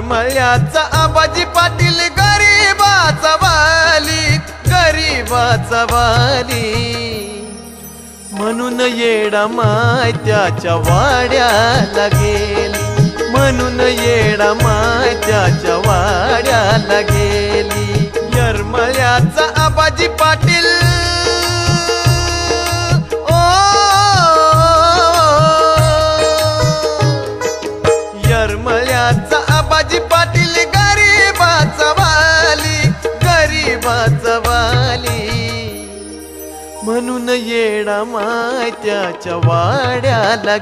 यरमळ्याचा आबाजी पाटील गरीबाचा वाली, गरीबाचा वाली, म्हणून येडामाय त्याच्या वाड्याला गेली, म्हणून येडामाय त्याच्या वाड्याला गेली। यरमळ्याचा आबाजी पाटील यरमळ्याचा आबाजी पाटील गरीबाचा वाली, गरीबाचा वाली, म्हणून येडामाय त्याच्या वाड्याला